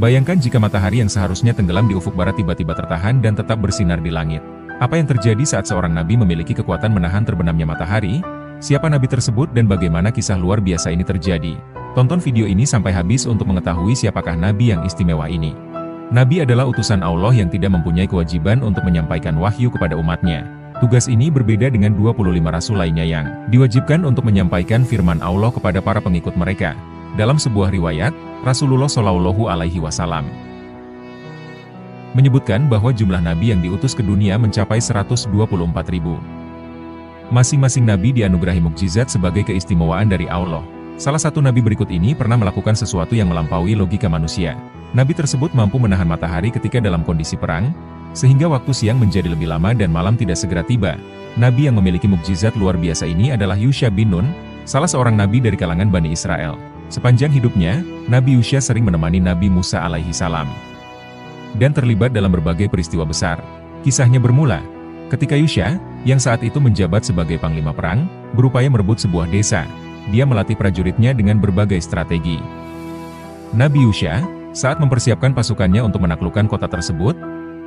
Bayangkan jika matahari yang seharusnya tenggelam di ufuk barat tiba-tiba tertahan dan tetap bersinar di langit. Apa yang terjadi saat seorang nabi memiliki kekuatan menahan terbenamnya matahari? Siapa nabi tersebut dan bagaimana kisah luar biasa ini terjadi? Tonton video ini sampai habis untuk mengetahui siapakah nabi yang istimewa ini. Nabi adalah utusan Allah yang tidak mempunyai kewajiban untuk menyampaikan wahyu kepada umatnya. Tugas ini berbeda dengan 25 rasul lainnya yang diwajibkan untuk menyampaikan firman Allah kepada para pengikut mereka. Dalam sebuah riwayat, Rasulullah Shallallahu Alaihi Wasallam menyebutkan bahwa jumlah nabi yang diutus ke dunia mencapai 124.000. Masing-masing nabi dianugerahi mukjizat sebagai keistimewaan dari Allah. Salah satu nabi berikut ini pernah melakukan sesuatu yang melampaui logika manusia. Nabi tersebut mampu menahan matahari ketika dalam kondisi perang, sehingga waktu siang menjadi lebih lama dan malam tidak segera tiba. Nabi yang memiliki mukjizat luar biasa ini adalah Yusha bin Nun, salah seorang nabi dari kalangan Bani Israel. Sepanjang hidupnya, Nabi Yusha sering menemani Nabi Musa alaihi salam dan terlibat dalam berbagai peristiwa besar. Kisahnya bermula ketika Yusha, yang saat itu menjabat sebagai panglima perang, berupaya merebut sebuah desa. Dia melatih prajuritnya dengan berbagai strategi. Nabi Yusha, saat mempersiapkan pasukannya untuk menaklukkan kota tersebut,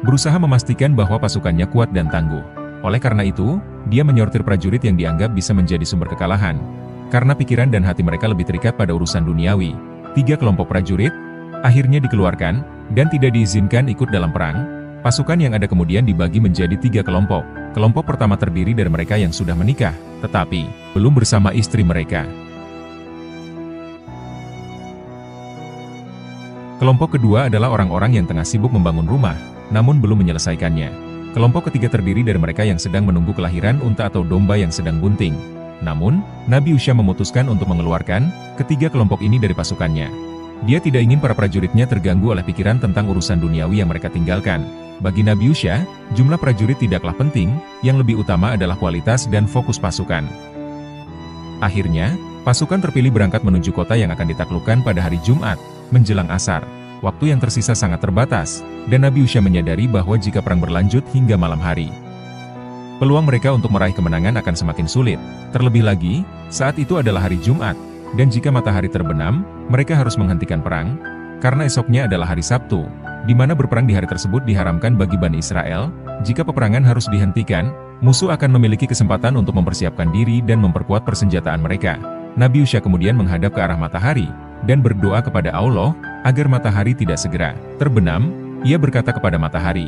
berusaha memastikan bahwa pasukannya kuat dan tangguh. Oleh karena itu, dia menyortir prajurit yang dianggap bisa menjadi sumber kekalahan. Karena pikiran dan hati mereka lebih terikat pada urusan duniawi, 3 kelompok prajurit akhirnya dikeluarkan dan tidak diizinkan ikut dalam perang. Pasukan yang ada kemudian dibagi menjadi 3 kelompok. Kelompok pertama terdiri dari mereka yang sudah menikah, tetapi belum bersama istri mereka. Kelompok kedua adalah orang-orang yang tengah sibuk membangun rumah, namun belum menyelesaikannya. Kelompok ketiga terdiri dari mereka yang sedang menunggu kelahiran unta atau domba yang sedang bunting. Namun, Nabi Yusha memutuskan untuk mengeluarkan ketiga kelompok ini dari pasukannya. Dia tidak ingin para prajuritnya terganggu oleh pikiran tentang urusan duniawi yang mereka tinggalkan. Bagi Nabi Yusha, jumlah prajurit tidaklah penting, yang lebih utama adalah kualitas dan fokus pasukan. Akhirnya, pasukan terpilih berangkat menuju kota yang akan ditaklukkan pada hari Jumat, menjelang asar. Waktu yang tersisa sangat terbatas, dan Nabi Yusha menyadari bahwa jika perang berlanjut hingga malam hari, peluang mereka untuk meraih kemenangan akan semakin sulit. Terlebih lagi, saat itu adalah hari Jumat, dan jika matahari terbenam, mereka harus menghentikan perang, karena esoknya adalah hari Sabtu, di mana berperang di hari tersebut diharamkan bagi Bani Israel. Jika peperangan harus dihentikan, musuh akan memiliki kesempatan untuk mempersiapkan diri dan memperkuat persenjataan mereka. Nabi Yusha kemudian menghadap ke arah matahari, dan berdoa kepada Allah, agar matahari tidak segera terbenam. Ia berkata kepada matahari,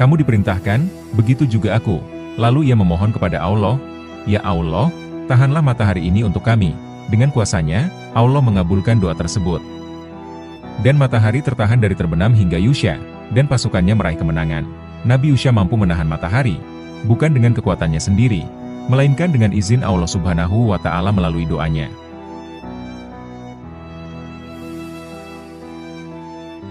"Kamu diperintahkan, begitu juga aku." Lalu ia memohon kepada Allah, "Ya Allah, tahanlah matahari ini untuk kami." Dengan kuasanya, Allah mengabulkan doa tersebut. Dan matahari tertahan dari terbenam hingga Yusha, dan pasukannya meraih kemenangan. Nabi Yusha mampu menahan matahari, bukan dengan kekuatannya sendiri, melainkan dengan izin Allah Subhanahu wa Ta'ala melalui doanya.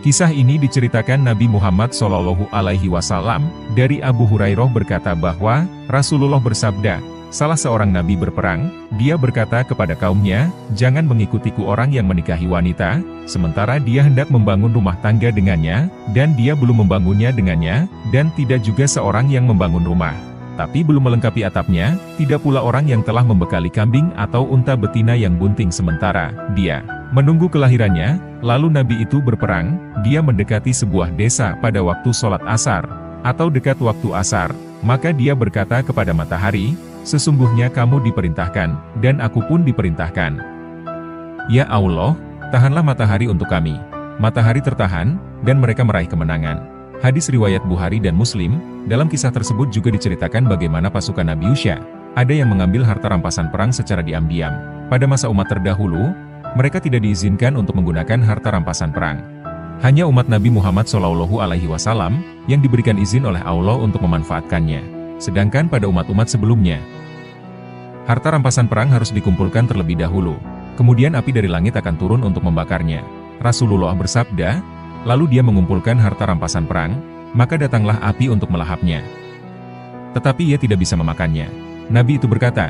Kisah ini diceritakan Nabi Muhammad Shallallahu Alaihi Wasallam dari Abu Hurairah berkata bahwa Rasulullah bersabda, salah seorang nabi berperang, dia berkata kepada kaumnya, jangan mengikutiku orang yang menikahi wanita, sementara dia hendak membangun rumah tangga dengannya, dan dia belum membangunnya dengannya, dan tidak juga seorang yang membangun rumah, tapi belum melengkapi atapnya, tidak pula orang yang telah membekali kambing atau unta betina yang bunting sementara dia menunggu kelahirannya. Lalu nabi itu berperang, dia mendekati sebuah desa pada waktu sholat asar, atau dekat waktu asar, maka dia berkata kepada matahari, sesungguhnya kamu diperintahkan, dan aku pun diperintahkan. Ya Allah, tahanlah matahari untuk kami. Matahari tertahan, dan mereka meraih kemenangan. Hadis riwayat Bukhari dan Muslim. Dalam kisah tersebut juga diceritakan bagaimana pasukan Nabi Yusha, ada yang mengambil harta rampasan perang secara diam-diam. Pada masa umat terdahulu, mereka tidak diizinkan untuk menggunakan harta rampasan perang. Hanya umat Nabi Muhammad Shallallahu Alaihi Wasallam yang diberikan izin oleh Allah untuk memanfaatkannya. Sedangkan pada umat-umat sebelumnya, harta rampasan perang harus dikumpulkan terlebih dahulu. Kemudian api dari langit akan turun untuk membakarnya. Rasulullah bersabda, lalu dia mengumpulkan harta rampasan perang, maka datanglah api untuk melahapnya. Tetapi ia tidak bisa memakannya. Nabi itu berkata,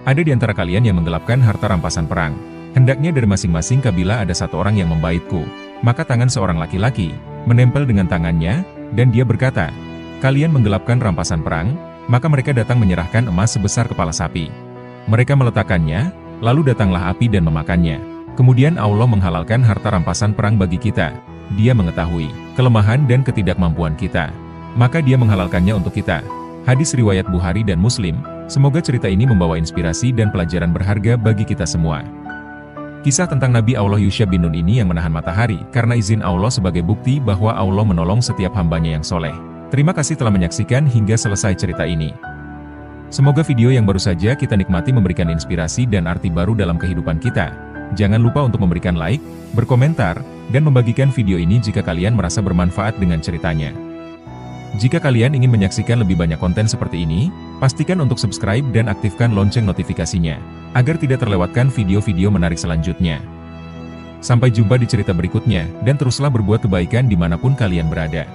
ada di antara kalian yang menggelapkan harta rampasan perang. Hendaknya dari masing-masing kabilah ada satu orang yang membaitku. Maka tangan seorang laki-laki menempel dengan tangannya, dan dia berkata, kalian menggelapkan rampasan perang, maka mereka datang menyerahkan emas sebesar kepala sapi. Mereka meletakkannya, lalu datanglah api dan memakannya. Kemudian Allah menghalalkan harta rampasan perang bagi kita. Dia mengetahui kelemahan dan ketidakmampuan kita. Maka dia menghalalkannya untuk kita. Hadis riwayat Bukhari dan Muslim. Semoga cerita ini membawa inspirasi dan pelajaran berharga bagi kita semua. Kisah tentang Nabi Allah Yusha bin Nun ini yang menahan matahari karena izin Allah sebagai bukti bahwa Allah menolong setiap hambanya yang soleh. Terima kasih telah menyaksikan hingga selesai cerita ini. Semoga video yang baru saja kita nikmati memberikan inspirasi dan arti baru dalam kehidupan kita. Jangan lupa untuk memberikan like, berkomentar, dan membagikan video ini jika kalian merasa bermanfaat dengan ceritanya. Jika kalian ingin menyaksikan lebih banyak konten seperti ini, pastikan untuk subscribe dan aktifkan lonceng notifikasinya, agar tidak terlewatkan video-video menarik selanjutnya. Sampai jumpa di cerita berikutnya, dan teruslah berbuat kebaikan dimanapun kalian berada.